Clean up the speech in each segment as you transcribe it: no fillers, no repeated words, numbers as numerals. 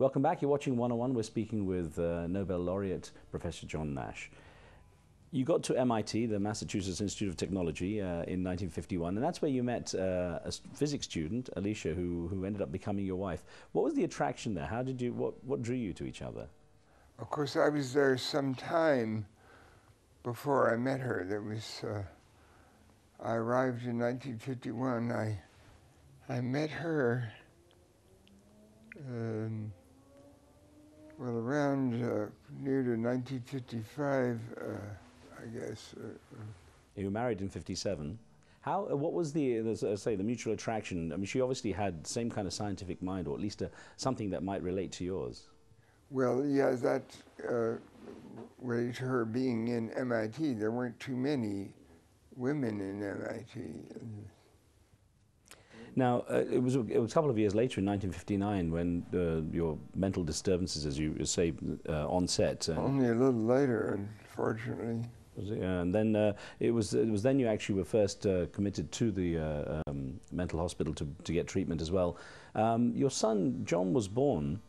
Welcome back. You're watching 101. We're speaking with Nobel laureate Professor John Nash. You got to MIT, the Massachusetts Institute of Technology, in 1951, and that's where you met a physics student, Alicia, who ended up becoming your wife. What was the attraction there? How did you? What drew you to each other? Of course, I was there some time before I met her. There was. I arrived in 1951. I met her. Well, around near to 1955, I guess. You were married in 57. What was the mutual attraction? I mean, she obviously had the same kind of scientific mind, or at least something that might relate to yours. Well, yeah, that related to her being in MIT. There weren't too many women in MIT. Now, it was a couple of years later, in 1959, when your mental disturbances, as you say, onset. Only a little later, unfortunately. And then it was then you actually were first committed to the mental hospital to get treatment as well. Your son John was born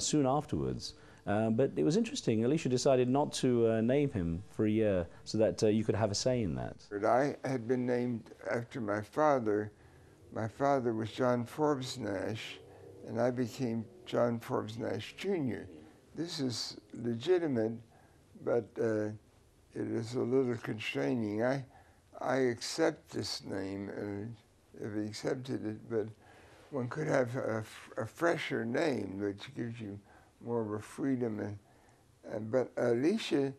soon afterwards, but it was interesting. Alicia decided not to name him for a year so that you could have a say in that. I had been named after my father. My father was John Forbes Nash, and I became John Forbes Nash Jr. This is legitimate, but it is a little constraining. I accept this name, and have accepted it, but one could have a fresher name, which gives you more of a freedom. But Alicia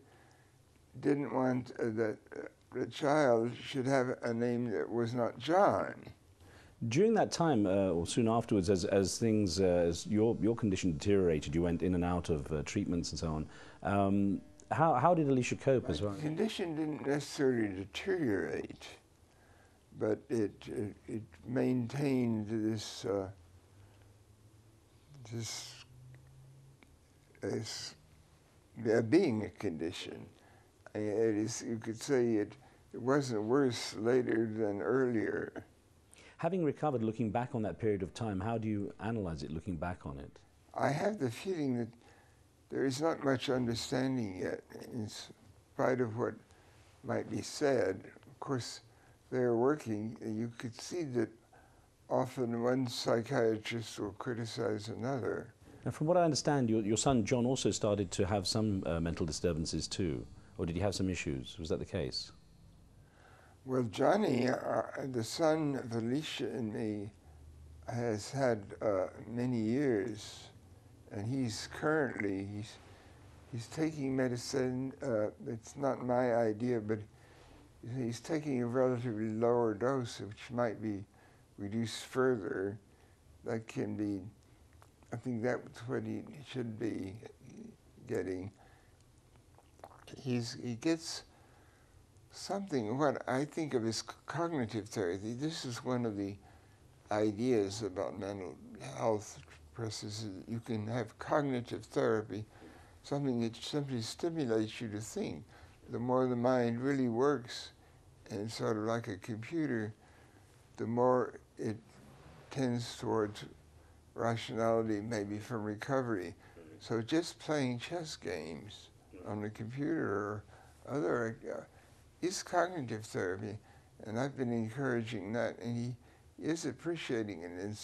didn't want that the child should have a name that was not John. During that time, or soon afterwards, as your condition deteriorated, you went in and out of treatments and so on. How did Alicia cope as well? My condition didn't necessarily deteriorate, but it maintained this being a condition. You could say it wasn't worse later than earlier. Having recovered, looking back on that period of time, how do you analyze it, looking back on it? I have the feeling that there is not much understanding yet, in spite of what might be said. Of course, they're working. You could see that often one psychiatrist will criticize another. And from what I understand, your son John also started to have some mental disturbances too, or did he have some issues? Was that the case? Well, Johnny, the son of Alicia and me, has had many years, and he's taking medicine. It's not my idea, but he's taking a relatively lower dose, which might be reduced further. That can be, I think that's what he should be getting. He gets something, what I think of as cognitive therapy. This is one of the ideas about mental health processes. You can have cognitive therapy, something that simply stimulates you to think. The more the mind really works, and sort of like a computer, the more it tends towards rationality, maybe from recovery. So just playing chess games on the computer or other is cognitive therapy, and I've been encouraging that, and he is appreciating it in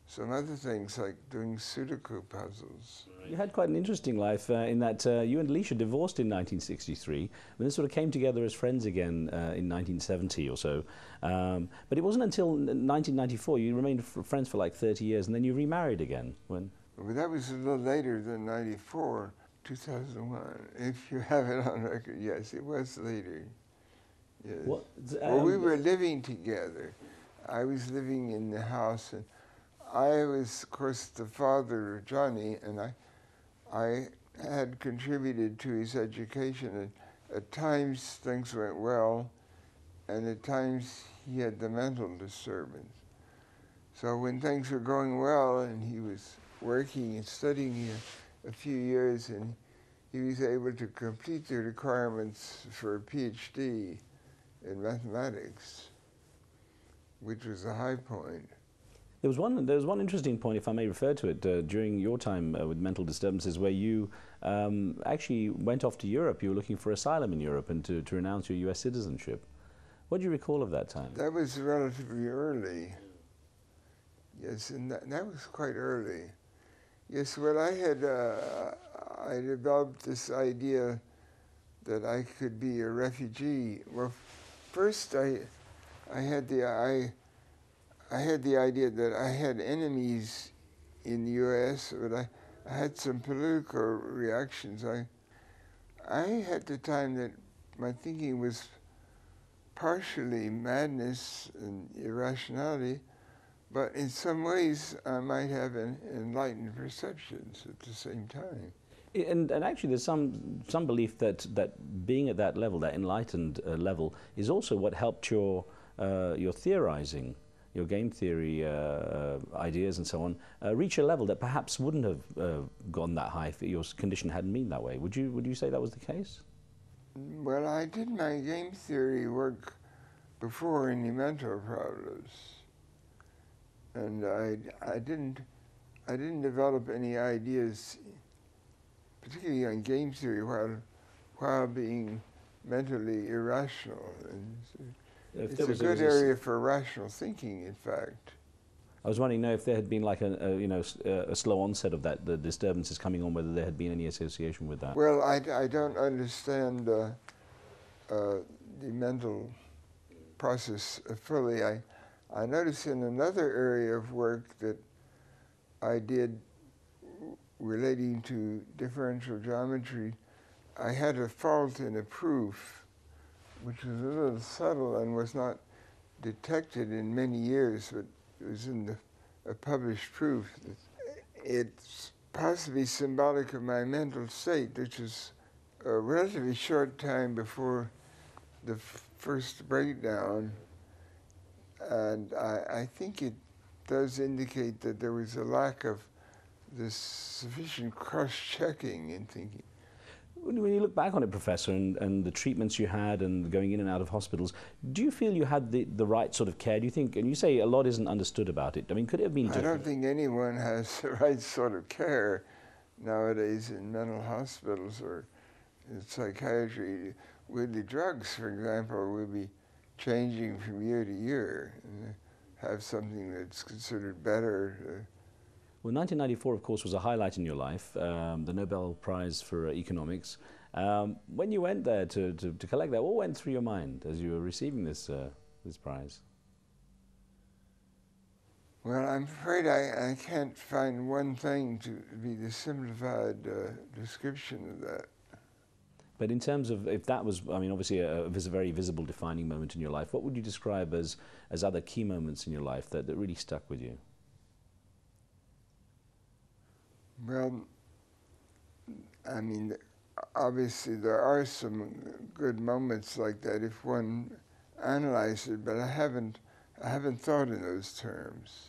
some other things like doing Sudoku puzzles. You had quite an interesting life in that you and Alicia divorced in 1963, and then sort of came together as friends again in 1970 or so. But it wasn't until 1994, you remained friends for like 30 years, and then you remarried again. When? Well, that was a little later than 94, 2001. If you have it on record, yes, it was later. Yes. Well, we were living together. I was living in the house, and I was, of course, the father of Johnny, and I had contributed to his education. And at times things went well, and at times he had the mental disturbance. So when things were going well, and he was working and studying here a few years, and he was able to complete the requirements for a PhD in mathematics, which was a high point. There was one interesting point, if I may refer to it, during your time with mental disturbances, where you actually went off to Europe. You were looking for asylum in Europe and to renounce your U.S. citizenship. What do you recall of that time? That was relatively early. Yes, and that was quite early. Yes, well, I developed this idea that I could be a refugee. Well, first I had the idea that I had enemies in the U.S., but I had some political reactions. I had the time that my thinking was partially madness and irrationality, but in some ways I might have enlightened perceptions at the same time. And actually, there's some belief that being at that level, that enlightened level, is also what helped your theorizing, your game theory ideas and so on, reach a level that perhaps wouldn't have gone that high if your condition hadn't been that way. Would you say that was the case? Well, I did my game theory work before any mental problems, and I didn't develop any ideas, particularly on game theory, while being mentally irrational. And it's a good area for rational thinking, in fact. I was wondering if there had been like a slow onset of the disturbances coming on, whether there had been any association with that. Well, I don't understand the mental process fully. I noticed in another area of work that I did relating to differential geometry, I had a fault in a proof, which was a little subtle and was not detected in many years, but it was in a published proof. It's possibly symbolic of my mental state, which is a relatively short time before the first breakdown, and I think it does indicate that there was a lack of this sufficient cross-checking in thinking. When you look back on it, Professor, and the treatments you had and going in and out of hospitals, do you feel you had the right sort of care? Do you think, and you say a lot isn't understood about it, I mean, could it have been different? I don't think anyone has the right sort of care nowadays in mental hospitals or in psychiatry. With the drugs, for example, will be changing from year to year and have something that's considered better. Well, 1994, of course, was a highlight in your life, the Nobel Prize for Economics. When you went there to collect that, what went through your mind as you were receiving this prize? Well, I'm afraid I can't find one thing to be the simplified description of that. But in terms of, if that was, I mean, obviously a very visible defining moment in your life, what would you describe as other key moments in your life that really stuck with you? Well, I mean, obviously there are some good moments like that if one analyzes it, but I haven't thought in those terms.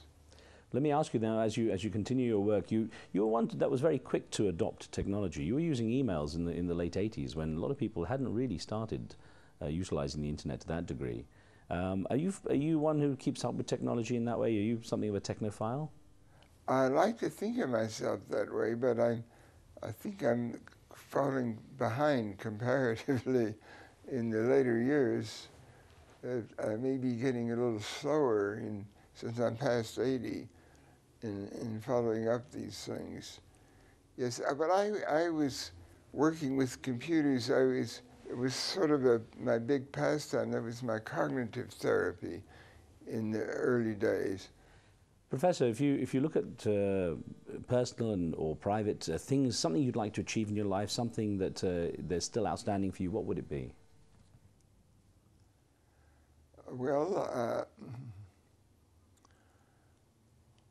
Let me ask you now, as you continue your work, you were one that was very quick to adopt technology. You were using emails in the late 80s when a lot of people hadn't really started utilizing the internet to that degree. Are you one who keeps up with technology in that way? Are you something of a technophile? I like to think of myself that way, but I think I'm falling behind comparatively in the later years. I may be getting a little slower since I'm past 80 in following up these things. Yes, but I was working with computers. It was sort of my big pastime. That was my cognitive therapy in the early days. Professor, if you look at personal or private things, something you'd like to achieve in your life, something that there's still outstanding for you, what would it be? Well,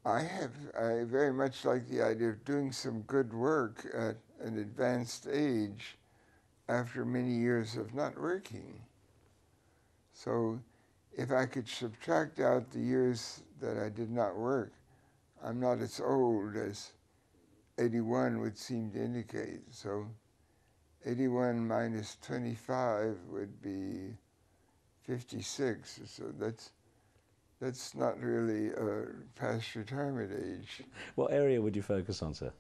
I very much like the idea of doing some good work at an advanced age after many years of not working. So if I could subtract out the years that I did not work, I'm not as old as 81 would seem to indicate. So 81 minus 25 would be 56. So that's not really past retirement age. What area would you focus on, sir?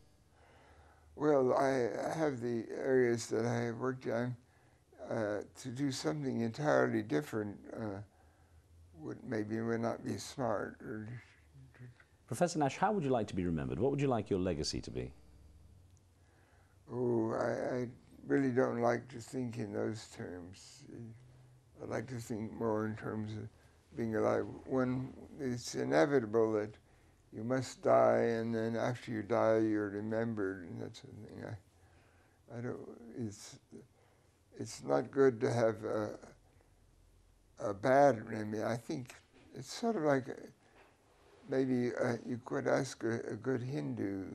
Well, I have the areas that I have worked on. To do something entirely different would not be smart. Professor Nash, how would you like to be remembered? What would you like your legacy to be? Oh, I really don't like to think in those terms. I like to think more in terms of being alive. When it's inevitable that you must die, and then after you die, you're remembered, and that sort of thing. I don't. It's not good to have a bad memory. I think it's sort of like maybe you could ask a good Hindu,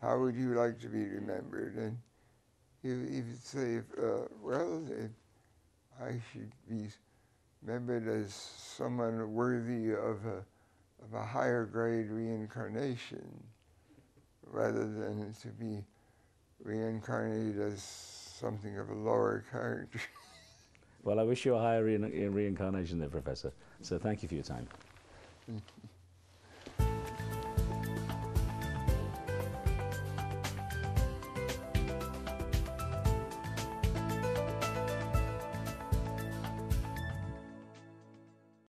how would you like to be remembered? And he would say, well, if I should be remembered as someone worthy of a higher grade reincarnation, rather than to be reincarnated as something of a lower character. Well, I wish you a higher reincarnation there, Professor. So thank you for your time.